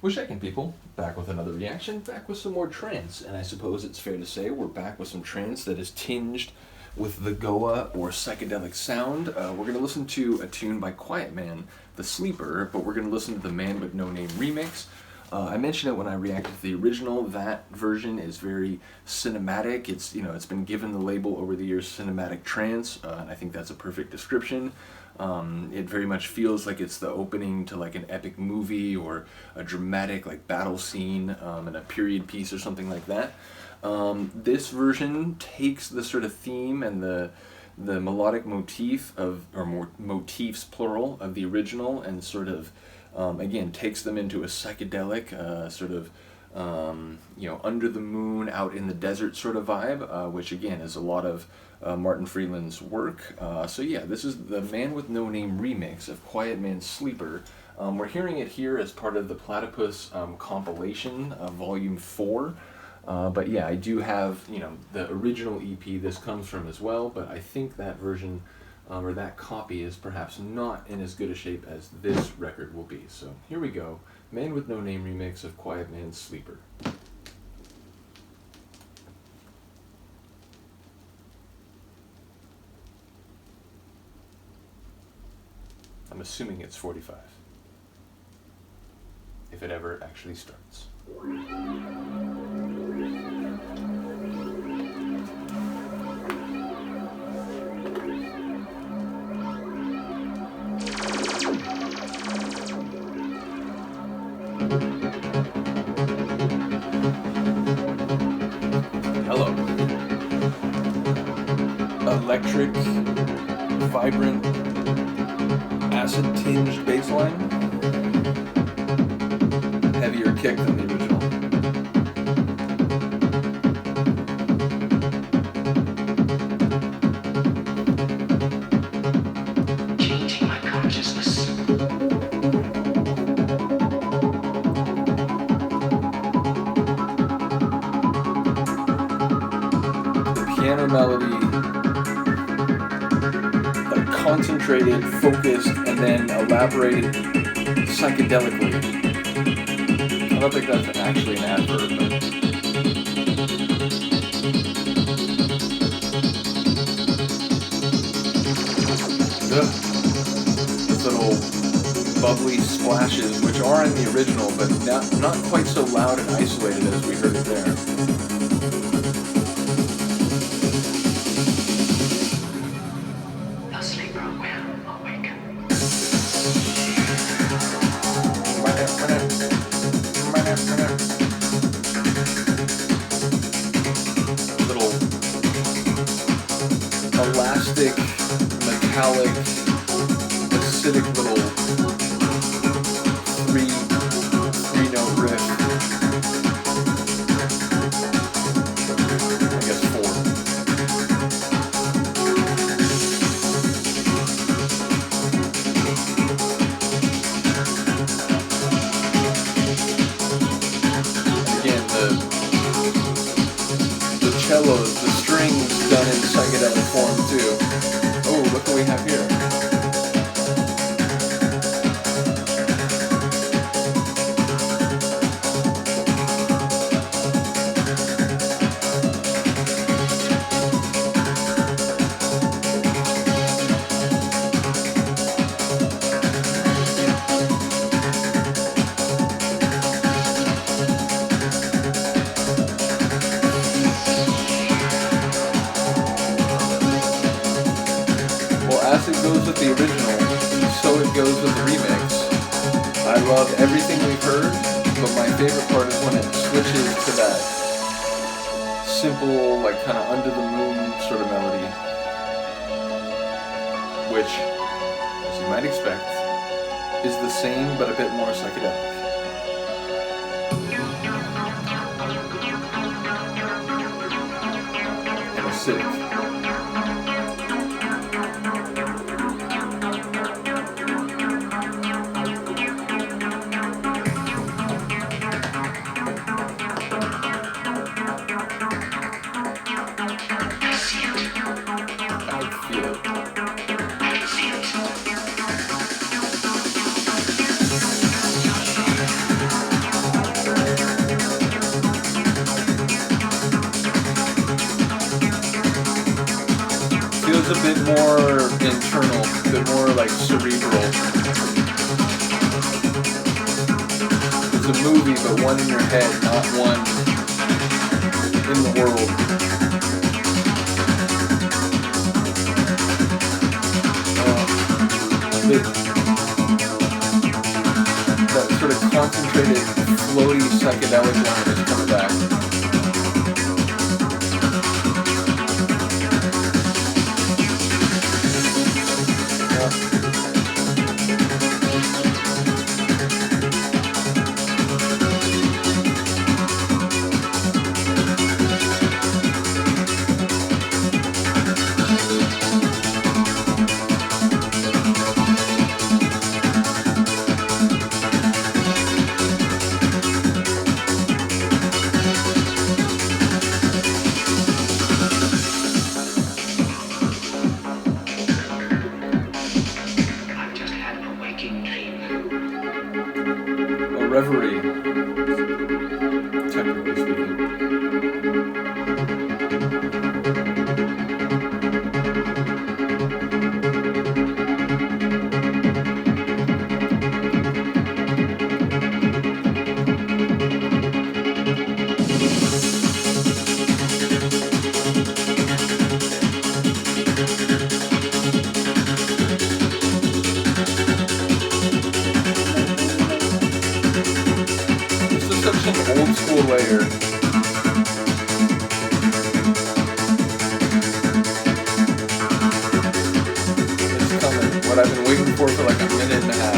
Wishecking people, back with another reaction, back with some more trance, and I suppose it's fair to say we're back with some trance that is tinged with the Goa or psychedelic sound. We're going to listen to a tune by Quietman, The Sleeper, but we're going to listen to the Man with No Name remix. I mentioned it when I reacted to the original. That version is very cinematic. It's been given the label over the years cinematic trance, and I think that's a perfect description. It very much feels like it's the opening to like an epic movie or a dramatic like battle scene in a period piece or something like that. This version takes the sort of theme and the melodic motif of, or more motifs plural, of the original and sort of again takes them into a psychedelic sort of under the moon, out in the desert sort of vibe, which again is a lot of Martin Freeland's work. So yeah, this is the Man with No Name remix of Quietman's Sleeper. We're hearing it here as part of the Platipus compilation, Volume 4. But yeah, I do have, the original EP this comes from as well, but I think that version, or that copy, is perhaps not in as good a shape as this record will be. So here we go, Man with No Name remix of Quietman's Sleeper. I'm assuming it's 45, if it ever actually starts. Hello. Electric, vibrant, acid-tinged bass line. Heavier kick than the original. Changing my consciousness. The piano melody, like concentrated, focused, and then elaborated psychedelically. I don't think that's actually an adverb, but those little bubbly splashes, which are in the original, but not quite so loud and isolated as we heard it there. The sleeper will awaken. Little elastic, metallic, acidic little three note riff. I guess four. Again, the cellos, the strings done in psychedelic form too. Oh, look what we have here. As it goes with the original, so it goes with the remix. I love everything we've heard, but my favorite part is when it switches to that simple, like kind of under the moon sort of melody, which, as you might expect, is the same but a bit more psychedelic. And acidic. one's a bit more internal, a bit more like cerebral. It's a movie, but one in your head, not one in the world. That sort of concentrated, floaty psychedelic line is coming back. Reverie, technically speaking. Old school layer. It's coming. What I've been waiting for like a minute and a half.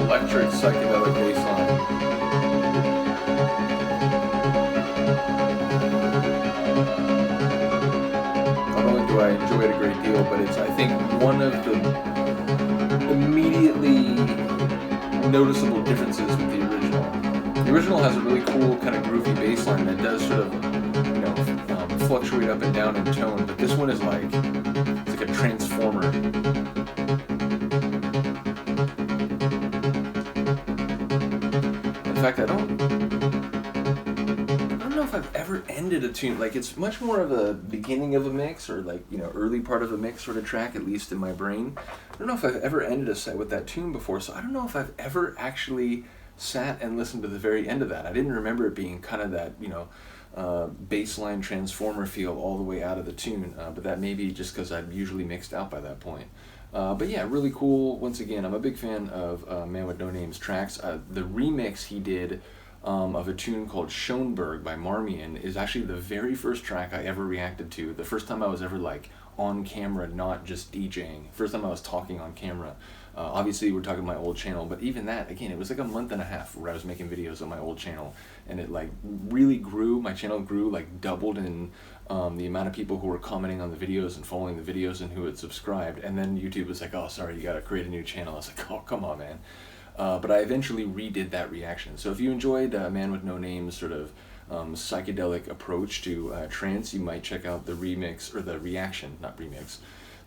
Electric psychedelic bass line. Not only do I enjoy it a great deal, but it's, I think, one of the immediately noticeable differences with the original. The original has a really cool kind of groovy bass line that does sort of, you know, fluctuate up and down in tone, but this one is like, it's like a transformer. In fact, I don't know if I've ever ended a tune. Like, it's much more of a beginning of a mix, or like, you know, early part of a mix sort of track, at least in my brain. I don't know if I've ever ended a set with that tune before, so I don't know if I've ever actually sat and listened to the very end of that. I didn't remember it being kind of that, you know, bassline transformer feel all the way out of the tune, but that may be just because I've usually mixed out by that point. But yeah, really cool. Once again, I'm a big fan of Man with No Name's tracks. The remix he did of a tune called Schoenberg by Marmion is actually the very first track I ever reacted to. The first time I was ever like on camera, not just DJing. First time I was talking on camera. Obviously, we're talking my old channel, but even that, again, it was like a month and a half where I was making videos on my old channel, and it like really grew. My channel grew, like doubled in the amount of people who were commenting on the videos and following the videos and who had subscribed. And then YouTube was like, oh, sorry, you gotta create a new channel. I was like, oh, come on, man. But I eventually redid that reaction. So if you enjoyed Man with No Name's sort of psychedelic approach to trance, you might check out the remix, or the reaction, not remix,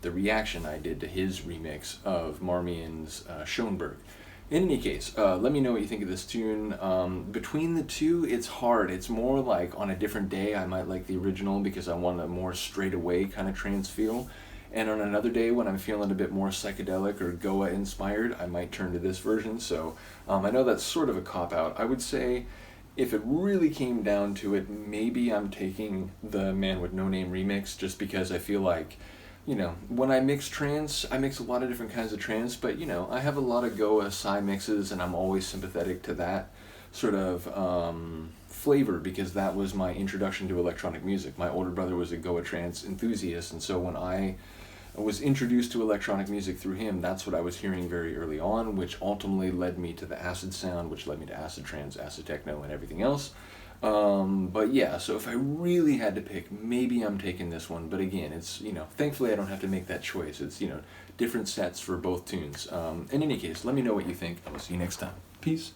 the reaction I did to his remix of Marmion's Schoenberg. In any case, let me know what you think of this tune. Between the two, it's hard. It's more like on a different day, I might like the original because I want a more straight away kind of trance feel. And on another day, when I'm feeling a bit more psychedelic or Goa inspired, I might turn to this version. So I know that's sort of a cop out. I would say if it really came down to it, maybe I'm taking the Man with No Name remix just because I feel like, you know, when I mix trance, I mix a lot of different kinds of trance, but, you know, I have a lot of Goa Psy mixes, and I'm always sympathetic to that sort of flavor because that was my introduction to electronic music. My older brother was a Goa trance enthusiast, and so when I was introduced to electronic music through him, that's what I was hearing very early on, which ultimately led me to the acid sound, which led me to acid trance, acid techno, and everything else. But yeah, so if I really had to pick, maybe I'm taking this one. But again, it's, you know, thankfully I don't have to make that choice. It's, you know, different sets for both tunes. In any case, let me know what you think. I will see you next time. Peace.